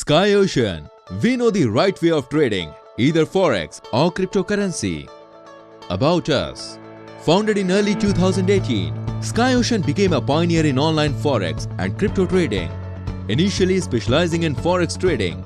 Sky Ocean. We know the right way of trading, either forex or cryptocurrency. About us. Founded in early 2018, Sky Ocean became a pioneer in online forex and crypto trading. Initially specializing in forex trading,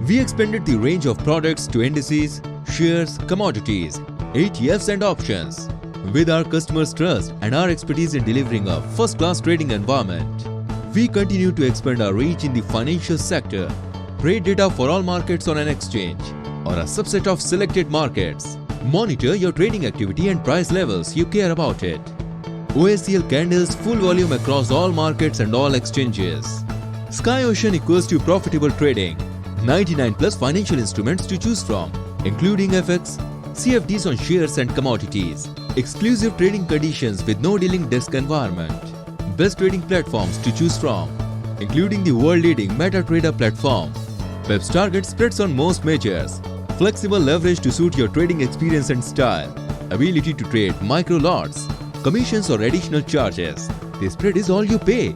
we expanded the range of products to indices, shares, commodities, ETFs and options. With our customers' trust and our expertise in delivering a first-class trading environment, we continue to expand our reach in the financial sector. Trade data for all markets on an exchange or a subset of selected markets. Monitor your trading activity and price levels you care about it. OSCL candles full volume across all markets and all exchanges. Sky Ocean equals to profitable trading. 99 plus financial instruments to choose from, including FX, CFDs on shares and commodities. Exclusive trading conditions with no dealing desk environment. Best trading platforms to choose from, including the world-leading MetaTrader platform. Web's target spreads on most majors. Flexible leverage to suit your trading experience and style. Ability to trade micro lots, commissions or additional charges. The spread is all you pay.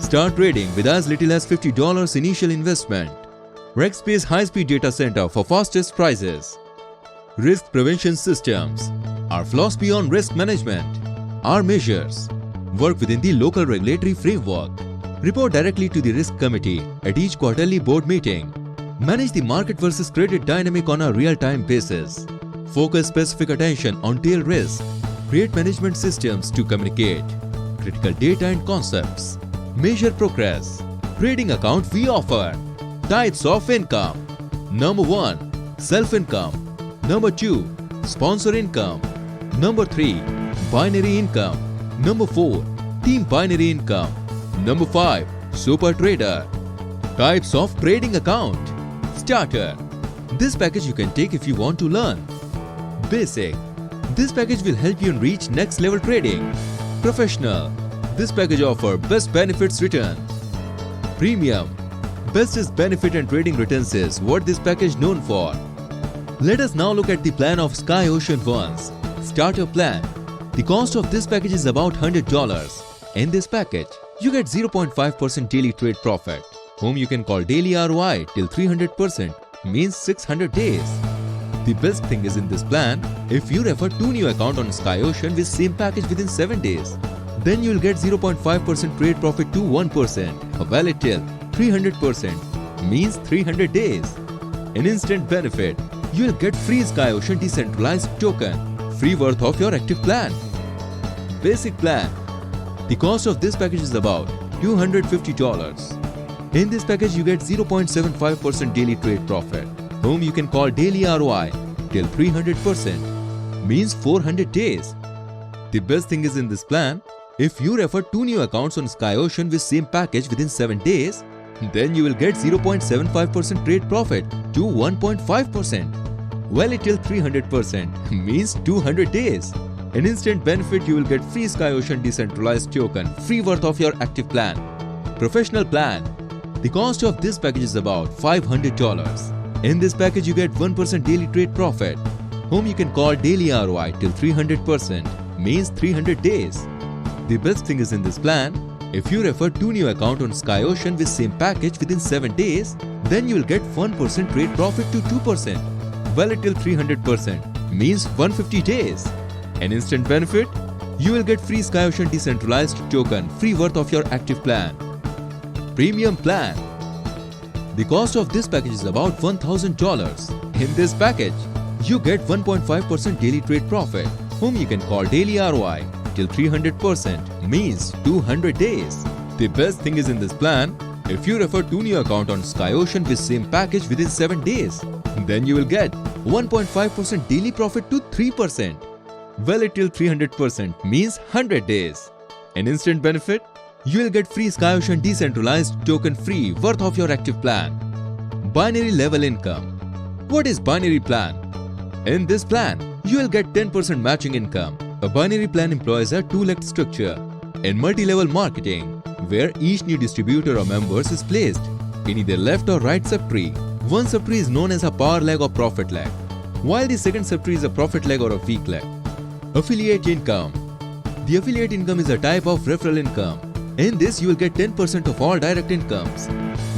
Start trading with as little as $50 initial investment. Rackspace high-speed data center for fastest prices. Risk prevention systems. Our philosophy on risk management. Our measures. Work within the local regulatory framework. Report directly to the risk committee at each quarterly board meeting. Manage the market versus credit dynamic on a real-time basis. Focus specific attention on tail risk. Create management systems to communicate critical data and concepts. Measure progress. Trading account we offer. Types of income. Number 1. Self-income. Number 2. Sponsor income. Number 3. Binary income. Number 4. Team binary income. Number 5. Super trader. Types of trading account. Starter. This package you can take if you want to learn. Basic. This package will help you reach next level trading. Professional. This package offers best benefits return. Premium. Bestest benefit and trading returns is what this package known for. Let us now look at the plan of Sky Ocean One's Starter Plan. The cost of this package is about $100. In this package, you get 0.5% daily trade profit, whom you can call daily ROI till 300%, means 600 days. The best thing is in this plan, if you refer 2 new accounts on Sky Ocean with same package within 7 days, then you will get 0.5% trade profit to 1%, valid till 300%, means 300 days. In instant benefit, you will get free Sky Ocean decentralized token, free worth of your active plan. Basic plan. The cost of this package is about $250. In this package, you get 0.75% daily trade profit, whom you can call daily ROI till 300%, means 400 days. The best thing is in this plan, if you refer 2 new accounts on Sky Ocean with same package within 7 days, then you will get 0.75% trade profit to 1.5%. Valid till 300%, means 200 days. In instant benefit, you will get free Sky Ocean decentralized token, free worth of your active plan. Professional plan. The cost of this package is about $500. In this package, you get 1% daily trade profit, whom you can call daily ROI till 300%, means 300 days. The best thing is in this plan, if you refer 2 new accounts on Sky Ocean with same package within 7 days, then you will get 1% trade profit to 2%, valid till 300%, means 150 days. An instant benefit, you will get free Sky Ocean decentralized token, free worth of your active plan. Premium plan. The cost of this package is about $1,000. In this package, you get 1.5% daily trade profit, whom you can call daily ROI till 300%, means 200 days. The best thing is in this plan, if you refer 2 new accounts on Sky Ocean with same package within 7 days, then you will get 1.5% daily profit to 3%. Valid till 300%, means 100 days. An instant benefit, you will get free Sky Ocean decentralized token free worth of your active plan. Binary level income. What is binary plan? In this plan, you will get 10% matching income. A binary plan employs a two-legged structure in multi-level marketing, where each new distributor or members is placed in either left or right subtree. One subtree is known as a power leg or profit leg, while the second subtree is a profit leg or a weak leg. Affiliate income. The affiliate income is a type of referral income. In this, you will get 10% of all direct incomes.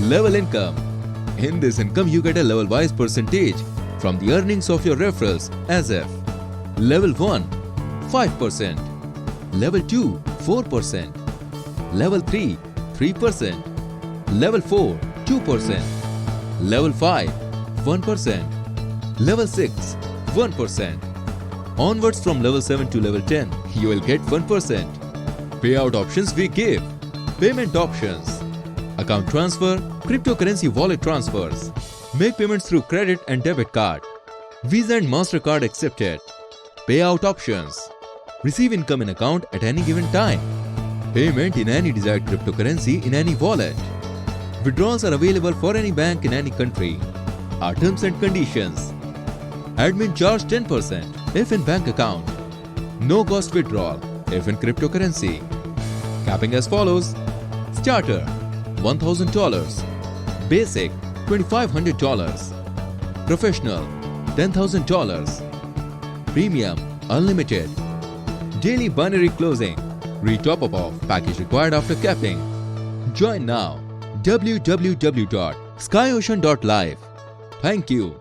Level income. In this income, you get a level-wise percentage from the earnings of your referrals as if Level 1, 5%, Level 2, 4%, Level 3, 3%, Level 4, 2%, Level 5, 1%, Level 6, 1%. Onwards from Level 7 to Level 10, you will get 1%. Payout options we give: payment options, account transfer, cryptocurrency wallet transfers, make payments through credit and debit card, Visa and MasterCard accepted. Payout options: receive income in account at any given time, payment in any desired cryptocurrency in any wallet. Withdrawals are available for any bank in any country. Our terms and conditions: admin charge 10% if in bank account, no cost withdrawal if in cryptocurrency. Capping as follows: starter $1,000, basic $2,500, professional $10,000, premium unlimited, daily binary closing, re-top up of package required after capping. Join now. www.skyocean.live. Thank you.